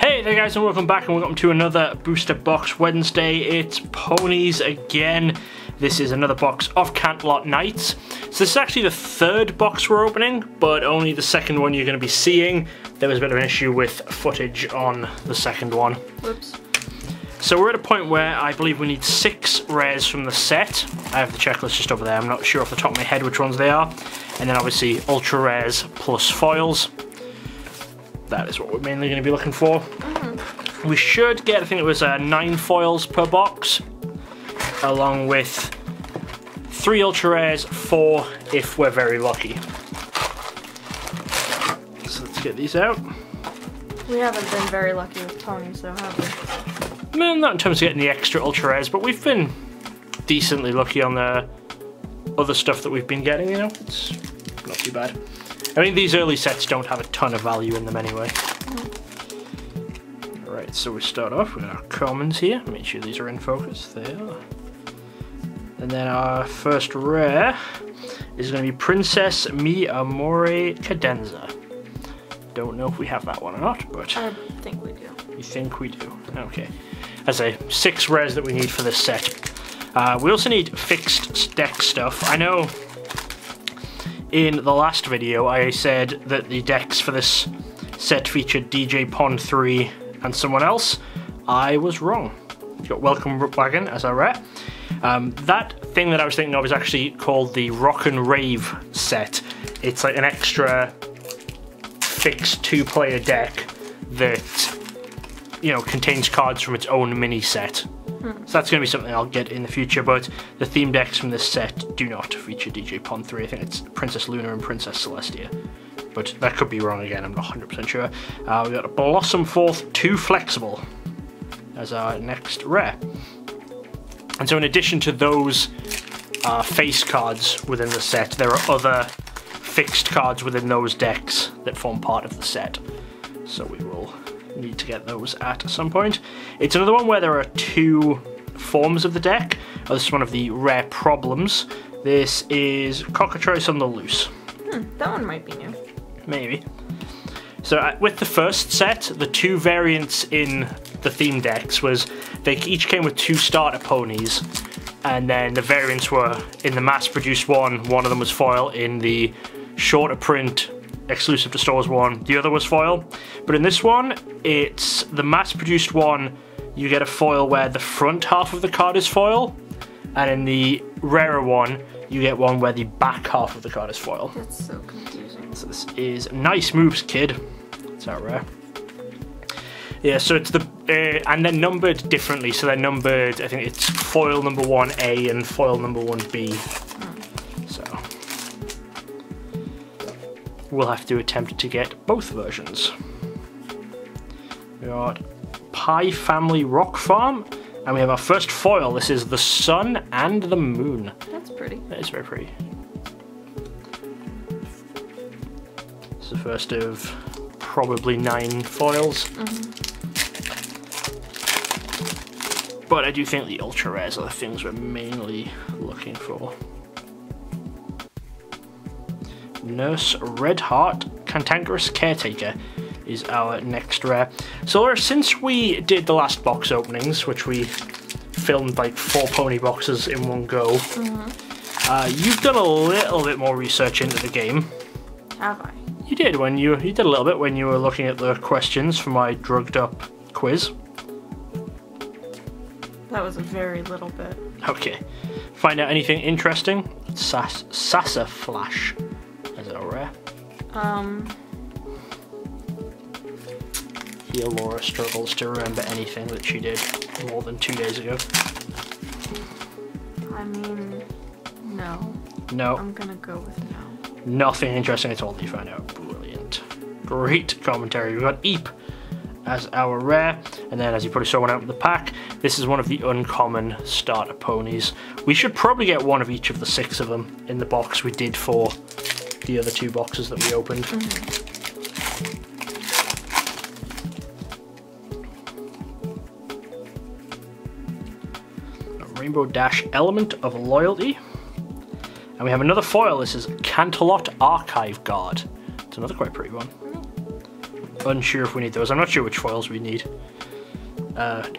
Hey there guys, and welcome back and welcome to another Booster Box Wednesday. It's ponies again. This is another box of Canterlot Knights. So this is actually the third box we're opening, but only the second one you're going to be seeing. There was a bit of an issue with footage on the second one. Whoops. So we're at a point where I believe we need 6 rares from the set. I have the checklist just over there. I'm not sure off the top of my head which ones they are. And then obviously ultra rares plus foils. That is what we're mainly going to be looking for. We should get, I think it was 9 foils per box, along with 3 ultra rares, 4 if we're very lucky. So let's get these out. We haven't been very lucky with ponies though, have we? Well, not in terms of getting the extra ultra rares, but we've been decently lucky on the other stuff that we've been getting, you know? It's not too bad. I mean, these early sets don't have a ton of value in them anyway. Alright, so we start off with our commons here. Make sure these are in focus. They are. And then our first rare is going to be Princess Mi Amore Cadenza. Don't know if we have that one or not, but I think we do. You think we do? Okay. As I say, 6 rares that we need for this set. We also need fixed deck stuff. I know in the last video I said that the decks for this set featured DJ Pond 3 and someone else. I was wrong. You got Welcome Wagon as our rare. That thing that I was thinking of is actually called the Rock and Rave set. It's like an extra fixed 2-player deck that, you know, contains cards from its own mini set. So that's going to be something I'll get in the future, but the theme decks from this set do not feature DJ Pond 3. I think it's Princess Luna and Princess Celestia. But that could be wrong again, I'm not 100% sure. We got a Blossom Forth 2 Flexible as our next rare. And so in addition to those face cards within the set, there are other fixed cards within those decks that form part of the set. So we will need to get those at some point. It's another one where there are 2 forms of the deck. This is one of the rare problems. This is Cockatrice on the Loose. That one might be new. Maybe. So with the first set, the 2 variants in the theme decks was they each came with 2 starter ponies, and then the variants were in the mass-produced one of them was foil, in the shorter print exclusive to stores one, the other was foil. But in this one, it's the mass-produced one, you get a foil where the front half of the card is foil, and in the rarer one, you get one where the back half of the card is foil. That's so confusing. So this is Nice Moves, Kid. It's our rare. Yeah, so it's the and they're numbered differently. So they're numbered, I think it's foil number 1A and foil number 1B. So we'll have to attempt to get both versions. We got Pie Family Rock Farm, and we have our first foil. This is the Sun and the Moon. That's pretty. That is very pretty. It's the first of probably 9 foils. But I do think the ultra rares are the things we're mainly looking for. Nurse Redheart Cantankerous Caretaker is our next rare. So Laura, since we did the last box openings, which we filmed like 4 pony boxes in one go, you've done a little bit more research into the game. Have I? You did when you did a little bit when you were looking at the questions for my drugged up quiz. That was a very little bit. Okay. Find out anything interesting? Sassaflash as our rare. Here Laura struggles to remember anything that she did more than 2 days ago. I mean, no. No. I'm gonna go with no. Nothing interesting at all that you find out. Brilliant. Great commentary. We've got Eep as our rare, and then as you probably saw one out of the pack, this is one of the uncommon starter ponies. We should probably get one of each of the 6 of them in the box we did for the other 2 boxes that we opened. A Rainbow Dash Element of Loyalty. And we have another foil. This is Canterlot Archive Guard. It's another quite pretty one. Unsure if we need those. I'm not sure which foils we need.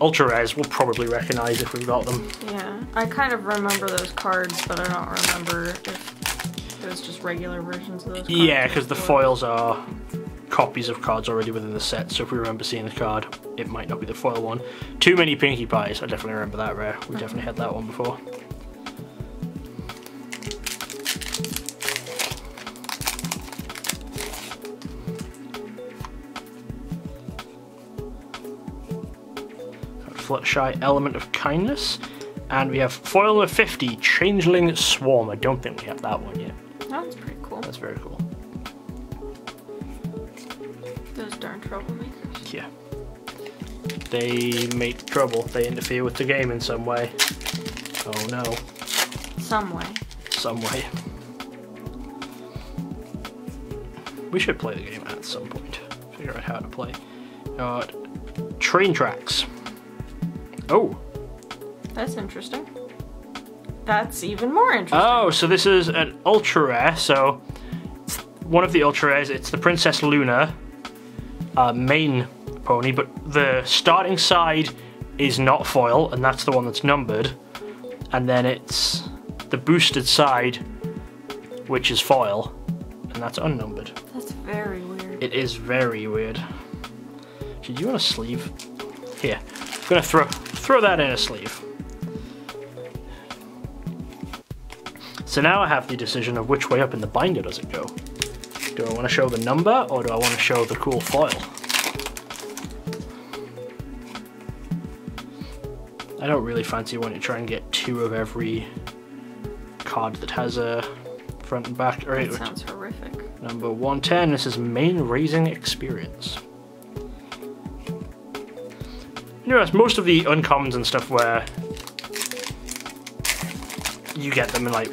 Ultra rares we'll probably recognize if we've got them. Yeah, I kind of remember those cards, but I don't remember if it was just regular versions of those cards. Yeah, because the foils are copies of cards already within the set, so if we remember seeing the card, it might not be the foil one. Too Many Pinkie Pies, I definitely remember that rare. We definitely had that one before. Fluttershy, Element of Kindness, and we have foil number 50, Changeling Swarm. I don't think we have that one yet. That's pretty cool. That's very cool. Those darn troublemakers. Yeah. They make trouble. They interfere with the game in some way. Oh no. Some way. Some way. We should play the game at some point. Figure out how to play. Train Tracks. Oh. That's interesting. That's even more interesting. Oh, so this is an ultra rare. So one of the ultra rares, it's the Princess Luna main pony, but the starting side is not foil, and that's the one that's numbered. And then it's the boosted side, which is foil, and that's unnumbered. That's very weird. It is very weird. Do you want a sleeve? Here. I'm gonna throw that in a sleeve. So now I have the decision of which way up in the binder does it go. Do I want to show the number, or do I want to show the cool foil? I don't really fancy wanting to try and get 2 of every card that has a front and back. All right, that sounds horrific. Number 110, this is Main Raising Experience. You know, most of the uncommons and stuff where you get them in like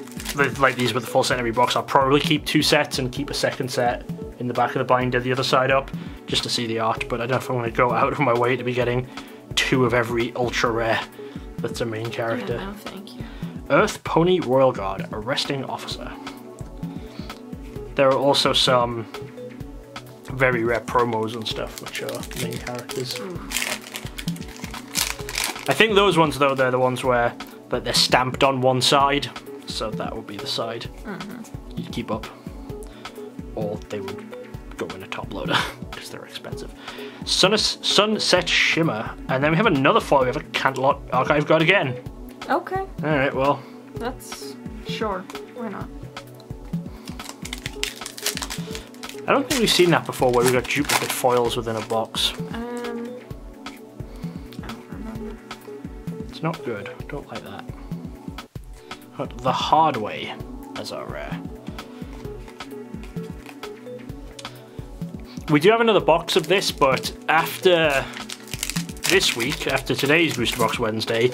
these with the full set in every box, I'll probably keep 2 sets and keep a second set in the back of the binder the other side up just to see the art, but I don't know if I want to go out of my way to be getting 2 of every ultra rare that's a main character. Yeah, no, thank you. Earth Pony Royal Guard, Arresting Officer. There are also some very rare promos and stuff which are main characters. Ooh. I think those ones though, they're the ones where they're stamped on one side, so that would be the side you'd keep up, or they would go in a top loader because they're expensive. Sunset Shimmer, and then we have another foil. We have a Canterlot Archive Guard again. Okay. All right, well, that's sure. Why not? I don't think we've seen that before, where we got duplicate foils within a box. I don't remember. It's not good. Don't like that. But the Hard Way as our rare. We do have another box of this, but after this week, after today's Booster Box Wednesday,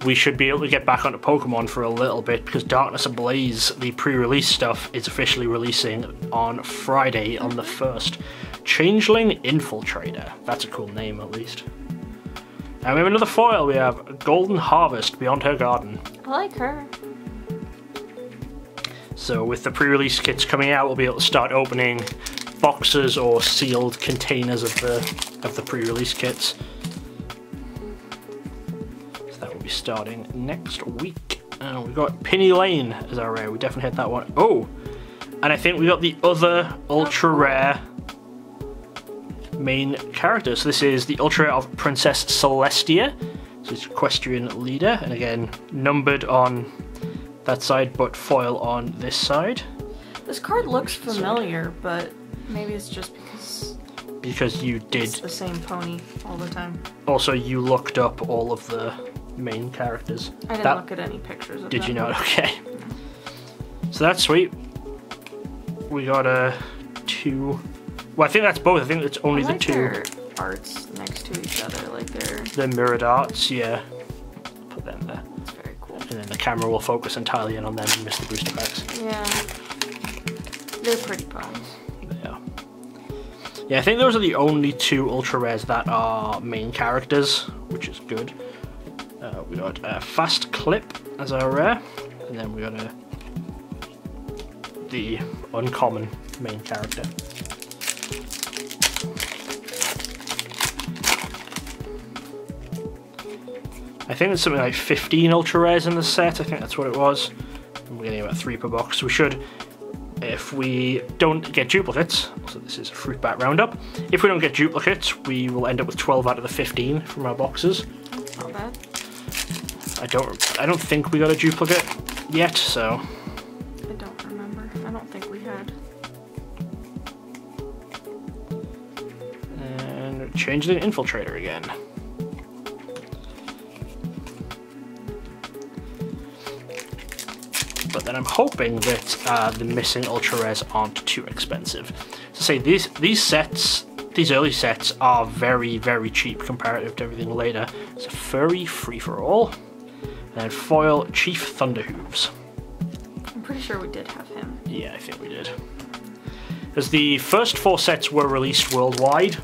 we should be able to get back onto Pokemon for a little bit, because Darkness Ablaze, the pre-release stuff, is officially releasing on Friday on the 1st. Changeling Infiltrator. That's a cool name, at least. And we have another foil. We have Golden Harvest, Beyond Her Garden. I like her. So with the pre-release kits coming out, we'll be able to start opening boxes or sealed containers of the pre-release kits. So that will be starting next week. And we've got Penny Lane as our rare. We definitely had that one. Oh, and I think we got the other ultra rare main character. So this is the ultra rare of Princess Celestia. So it's Equestrian Leader, and again numbered on that side, but foil on this side. This card looks familiar, but maybe it's just because you did it's the same pony all the time. Also, you looked up all of the main characters. I didn't look at any pictures of Did them. you not? Okay. So that's sweet. We got a 2. Well, I think that's both. I think it's only I like the 2. their arts next to each other, like the mirrored arts. Yeah. Put them there. It's very cool. And then the camera will focus entirely in on them and miss the booster packs. Yeah. They're pretty ponies. Yeah. Yeah, I think those are the only 2 ultra rares that are main characters, which is good. We got a Fast Clip as our rare, and then we got the uncommon main character. I think it's something like 15 ultra rares in the set. I think that's what it was. We're getting about 3 per box. So we should, if we don't get duplicates, so this is a fruit bat roundup. If we don't get duplicates, we will end up with 12 out of the 15 from our boxes. That's not bad. I don't think we got a duplicate yet, so. I don't remember. I don't think we had. And change the infiltrator again. But then I'm hoping that the missing ultra rares aren't too expensive. So say these sets, these early sets are very, very cheap comparative to everything later. It's a furry free-for-all. And foil Chief Thunderhooves. I'm pretty sure we did have him. Yeah, I think we did. Because the first 4 sets were released worldwide.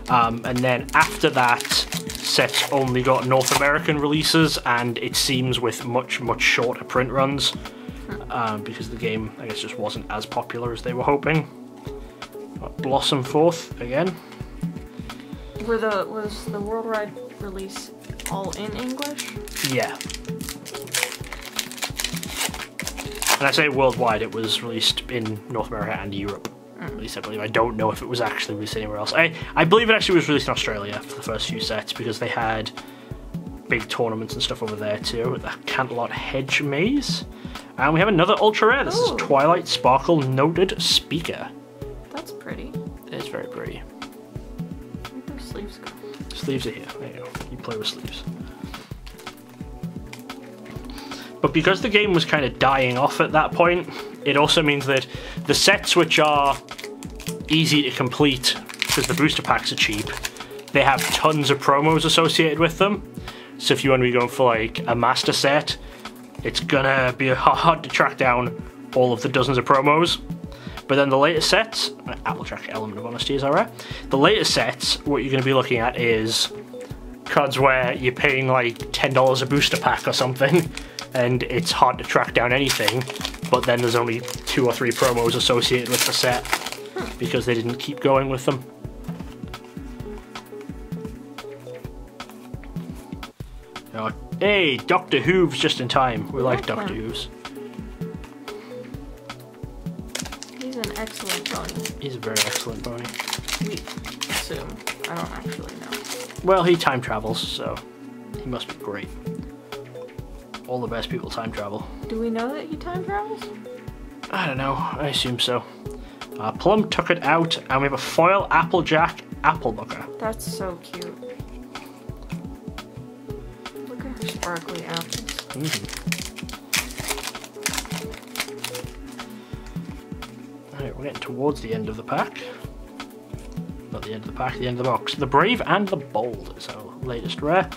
And then after that, sets only got North American releases, and it seems with much, much shorter print runs. Because the game, I guess, just wasn't as popular as they were hoping. Blossom Forth again. Was the worldwide release all in English? Yeah. And I say worldwide, it was released in North America and Europe. At least I believe. I don't know if it was actually released anywhere else. I believe it actually was released in Australia for the first few sets because they had big tournaments and stuff over there too. The Canterlot Hedge Maze. And we have another ultra rare. This is Twilight Sparkle Noted Speaker. That's pretty. It's very pretty. Where'd those sleeves go? Sleeves are here. There you go. You play with sleeves. But because the game was kind of dying off at that point, it also means that the sets which are easy to complete, because the booster packs are cheap, they have tons of promos associated with them. So if you want to be going for like a master set, it's gonna be hard to track down all of the dozens of promos. But then the later sets, Applejack Element of Honesty is alright. The later sets, what you're going to be looking at is cards where you're paying like $10 a booster pack or something, and it's hard to track down anything, but then there's only 2 or 3 promos associated with the set because they didn't keep going with them. Hey, Dr. Hooves just in time. We like Dr. Hooves. He's an excellent pony. He's a very excellent pony. We assume. I don't actually know. Well, he time travels, so he must be great. All the best people time travel. Do we know that he time travels? I don't know. I assume so. Plum took it out, and we have a foil Applejack Applebooker. That's so cute. Look at her sparkly apples. Alright, we're getting towards the end of the pack. Not the end of the pack, the end of the box. The Brave and the Bold is our latest rare.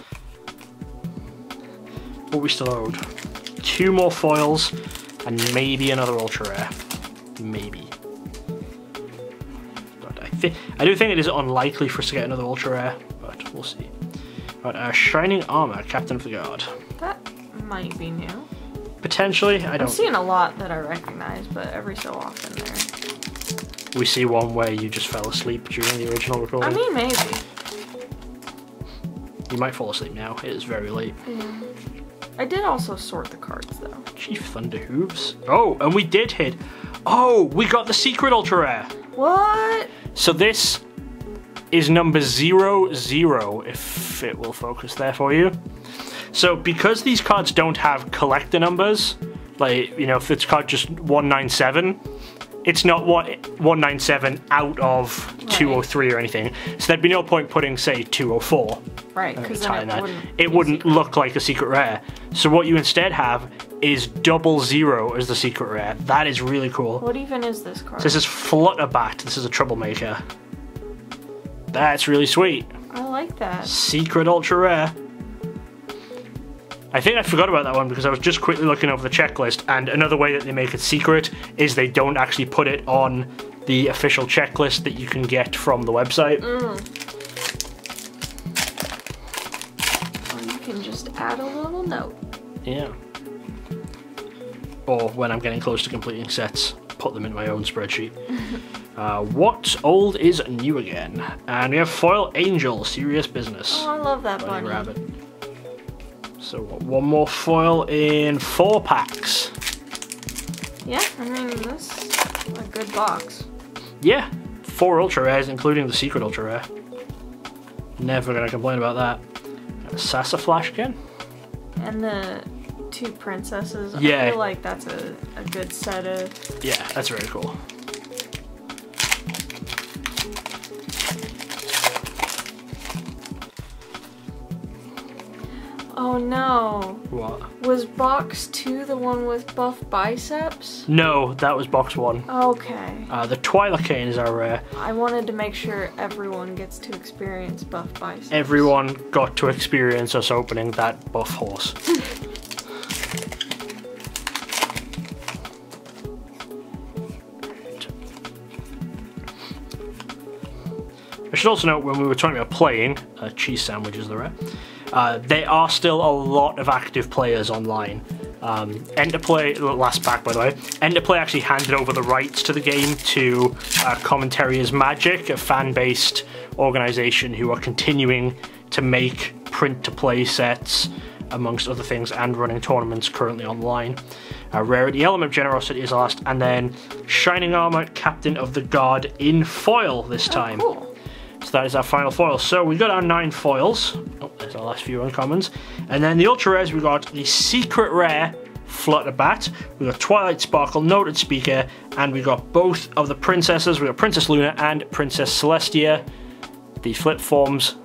But we still owed 2 more foils and maybe another ultra rare. Maybe. But I do think it is unlikely for us to get another ultra rare, but we'll see. Right, Shining Armor, Captain of the Guard. That might be new. Potentially, I don't. I'm seeing a lot that I recognize, but every so often there. We see one where you just fell asleep during the original recording. I mean, maybe. You might fall asleep now. It is very late. Yeah. I did also sort the cards, though. Chief Thunderhooves. Oh, and we did hit. Oh, we got the secret ultra rare. What? So this is number 00, if it will focus there for you. So because these cards don't have collector numbers, like, you know, if it's card just 197, it's not 197 out of 203 or anything. So there'd be no point putting, say, 204. Right, because it wouldn't look like a secret rare. So what you instead have is 00 as the secret rare. That is really cool. What even is this card? So this is Flutterbat. This is a troublemaker. That's really sweet. I like that. Secret ultra rare. I think I forgot about that one because I was just quickly looking over the checklist, and another way that they make it secret is they don't actually put it on the official checklist that you can get from the website. Or you can just add a little note. Yeah. Or when I'm getting close to completing sets, put them in my own spreadsheet. What's old is new again. And we have Foil Angel, Serious Business. Oh, I love that bunny. Rabbit. So one more foil in 4 packs. Yeah, I mean, this is a good box. Yeah, 4 ultra rares, including the secret ultra rare. Never gonna complain about that. Sassaflash again. And the 2 princesses. Yeah. I feel like that's a good set of... Yeah, that's very cool. Oh no. What? Was box 2 the one with buff biceps? No, that was box 1. Okay. The Twilight Cane is our rare. I wanted to make sure everyone gets to experience buff biceps. Everyone got to experience us opening that buff horse. I should also note when we were talking about playing, cheese sandwiches the rare, there are still a lot of active players online. Enterplay, last pack by the way, Enterplay actually handed over the rights to the game to Commentary is Magic, a fan-based organisation who are continuing to make print-to-play sets, amongst other things, and running tournaments currently online. Rarity Element Generosity is last, and then Shining Armour Captain of the Guard in foil this time. Oh, cool. So that is our final foil. So we got our 9 foils. Oh, there's our last few uncommons. And then the ultra rares, we got the secret rare Flutterbat, we got Twilight Sparkle, Noted Speaker, and we got both of the princesses. We got Princess Luna and Princess Celestia. The flip forms,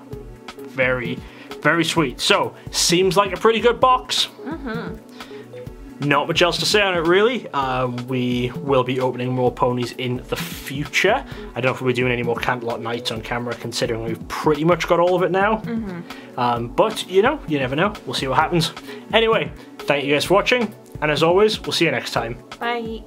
very, very sweet. So, seems like a pretty good box. Not much else to say on it, really. We will be opening more ponies in the future. I don't know if we'll be doing any more Canterlot nights on camera, considering we've pretty much got all of it now. But, you know, you never know. We'll see what happens. Anyway, thank you guys for watching, and as always, we'll see you next time. Bye.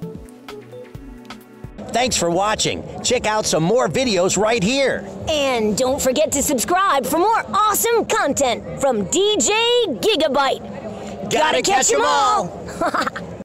Thanks for watching. Check out some more videos right here. And don't forget to subscribe for more awesome content from DJ Gigabyte. Gotta catch 'em all!